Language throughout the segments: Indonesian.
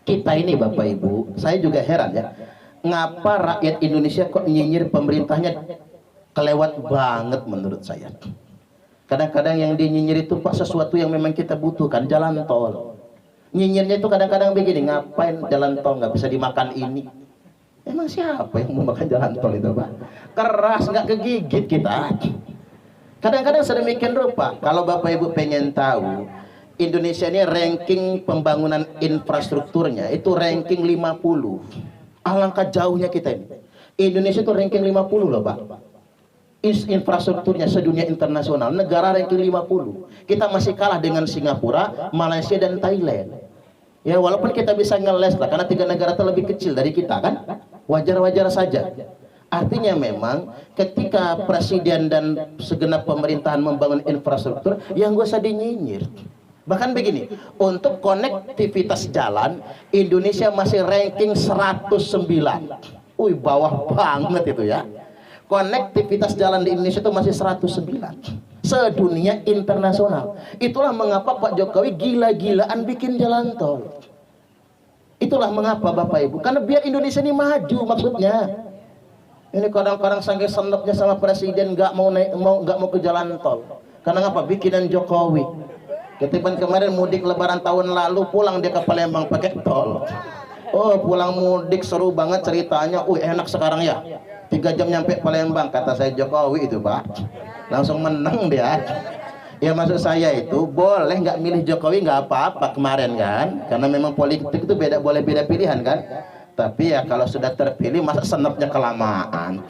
Kita ini Bapak Ibu, saya juga heran ya, ngapa rakyat Indonesia kok nyinyir pemerintahnya kelewat banget menurut saya. Kadang-kadang yang dinyinyir itu Pak sesuatu yang memang kita butuhkan, jalan tol. Nyinyirnya itu kadang-kadang begini, ngapain jalan tol nggak bisa dimakan ini? Emang siapa yang mau makan jalan tol itu Pak? Keras, nggak kegigit kita. Kadang-kadang sedemikian rupa. Kalau Bapak Ibu pengen tahu, Indonesia ini ranking pembangunan infrastrukturnya itu ranking 50. Alangkah jauhnya kita ini. Indonesia itu ranking 50 loh Pak. Infrastrukturnya sedunia internasional, negara ranking 50. Kita masih kalah dengan Singapura, Malaysia dan Thailand. Ya walaupun kita bisa ngeles lah, karena 3 negara itu lebih kecil dari kita kan. Wajar-wajar saja. Artinya memang ketika presiden dan segenap pemerintahan membangun infrastruktur, yang gak usah dinyinyir. Bahkan begini, untuk konektivitas jalan, Indonesia masih ranking 109. Wih, bawah banget itu ya. Konektivitas jalan di Indonesia itu masih 109 sedunia internasional. Itulah mengapa Pak Jokowi gila-gilaan bikin jalan tol. Itulah mengapa Bapak Ibu, karena biar Indonesia ini maju maksudnya. Ini kadang-kadang saking senepnya sama presiden nggak mau ke jalan tol. Karena ngapa? Bikinan Jokowi. Ketiban kemarin mudik lebaran tahun lalu pulang dia ke Palembang pakai tol. Oh pulang mudik seru banget ceritanya. Enak sekarang ya. 3 jam nyampe Palembang kata saya Jokowi itu Pak. Langsung menang dia. Ya maksud saya itu boleh nggak milih Jokowi nggak apa-apa kemarin kan. Karena memang politik itu boleh beda pilihan kan. Tapi ya kalau sudah terpilih masa senapnya kelamaan.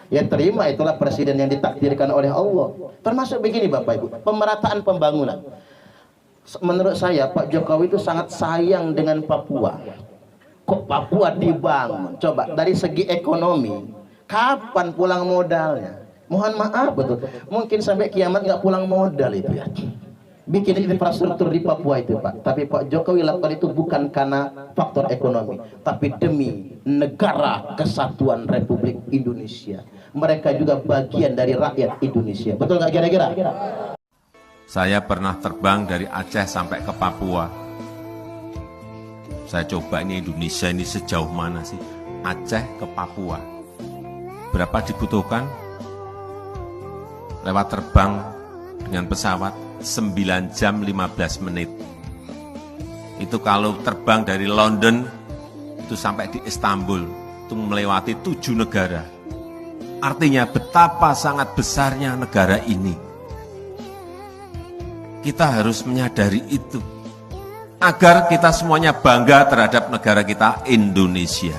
Ya terima, itulah presiden yang ditakdirkan oleh Allah. Termasuk begini Bapak Ibu, pemerataan pembangunan. Menurut saya Pak Jokowi itu sangat sayang dengan Papua. Kok Papua dibangun? Coba dari segi ekonomi, kapan pulang modalnya? Mohon maaf betul, mungkin sampai kiamat nggak pulang modal itu ya. Bikin infrastruktur di Papua itu Pak. Tapi Pak Jokowi lakukan itu bukan karena faktor ekonomi, tapi demi negara kesatuan Republik Indonesia. Mereka juga bagian dari rakyat Indonesia. Betul nggak kira-kira? Saya pernah terbang dari Aceh sampai ke Papua. Saya coba ini Indonesia ini sejauh mana sih? Aceh ke Papua. Berapa dibutuhkan? Lewat terbang dengan pesawat 9 jam 15 menit. Itu kalau terbang dari London itu sampai di Istanbul, itu melewati 7 negara. Artinya betapa sangat besarnya negara ini. Kita harus menyadari itu agar kita semuanya bangga terhadap negara kita Indonesia.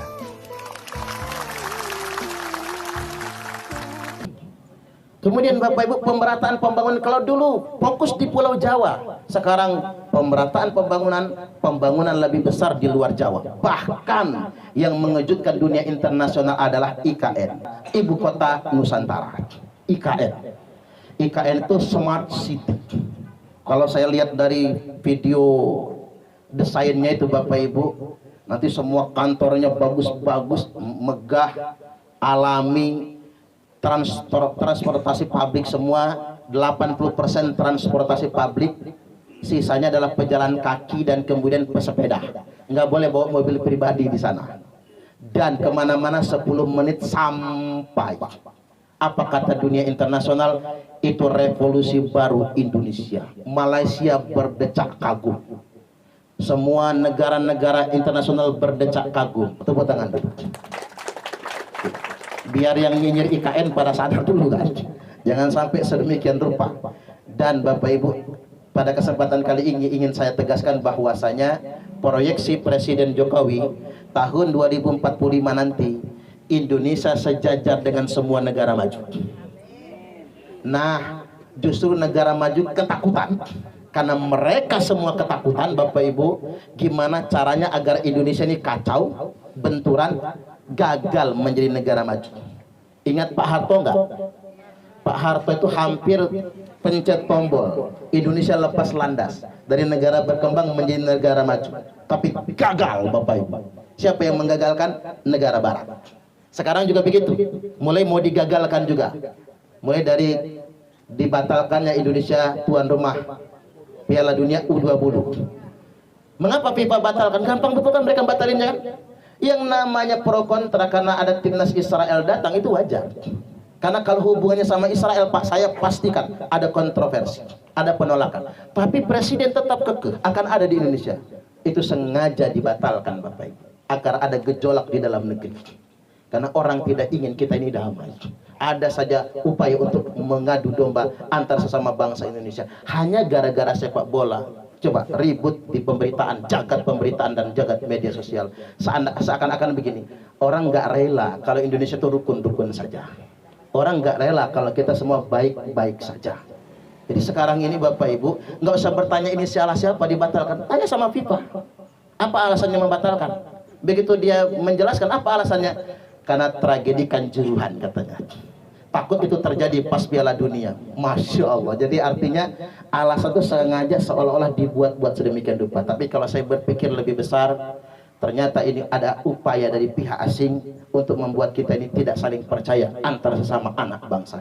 Kemudian Bapak Ibu, pemerataan pembangunan, kalau dulu fokus di Pulau Jawa, sekarang pemerataan pembangunan lebih besar di luar Jawa. Bahkan yang mengejutkan dunia internasional adalah IKN, Ibu Kota Nusantara. IKN itu Smart City. Kalau saya lihat dari video desainnya itu Bapak Ibu, nanti semua kantornya bagus-bagus, megah, alami. Transportasi publik semua 80% transportasi publik, sisanya adalah pejalan kaki dan kemudian pesepeda. Nggak boleh bawa mobil pribadi di sana. Dan kemana-mana 10 menit sampai. Apa kata dunia internasional? Itu revolusi baru Indonesia. Malaysia berdecak kagum. Semua negara-negara internasional berdecak kagum. Tepuk tangan dulu. Biar yang nyinyir IKN pada sadar dulu kan. Jangan sampai sedemikian rupa. Dan Bapak Ibu, pada kesempatan kali ini ingin saya tegaskan bahwasanya proyeksi Presiden Jokowi tahun 2045 nanti Indonesia sejajar dengan semua negara maju. Nah, justru negara maju ketakutan. Karena mereka semua ketakutan Bapak Ibu, gimana caranya agar Indonesia ini kacau, benturan, gagal menjadi negara maju. Ingat Pak Harto enggak? Pak Harto itu hampir pencet tombol, Indonesia lepas landas dari negara berkembang menjadi negara maju. Tapi gagal Bapak Ibu. Siapa yang menggagalkan? Negara Barat. Sekarang juga begitu, mulai mau digagalkan juga. Mulai dari dibatalkannya Indonesia tuan rumah Piala Dunia U20. Mengapa FIFA batalkan? Gampang betul kan mereka batalinnya kan? Yang namanya pro kontra karena ada timnas Israel datang itu wajar. Karena kalau hubungannya sama Israel, Pak, saya pastikan ada kontroversi, ada penolakan. Tapi presiden tetap kekeh akan ada di Indonesia. Itu sengaja dibatalkan, Bapak Ibu, agar ada gejolak di dalam negeri. Karena orang tidak ingin kita ini damai. Ada saja upaya untuk mengadu domba antar sesama bangsa Indonesia. Hanya gara-gara sepak bola. Coba ribut di pemberitaan, jagat pemberitaan dan jagat media sosial. Seakan-akan begini, orang nggak rela kalau Indonesia itu rukun-rukun saja. Orang nggak rela kalau kita semua baik-baik saja. Jadi sekarang ini Bapak Ibu nggak usah bertanya ini salah siapa dibatalkan. Tanya sama FIFA. Apa alasannya membatalkan? Begitu dia menjelaskan apa alasannya, karena tragedi Kanjuruhan katanya. Takut itu terjadi pas Piala Dunia. Masya Allah. Jadi artinya alasan itu sengaja seolah-olah dibuat-buat sedemikian rupa. Tapi kalau saya berpikir lebih besar, ternyata ini ada upaya dari pihak asing untuk membuat kita ini tidak saling percaya antara sesama anak bangsa.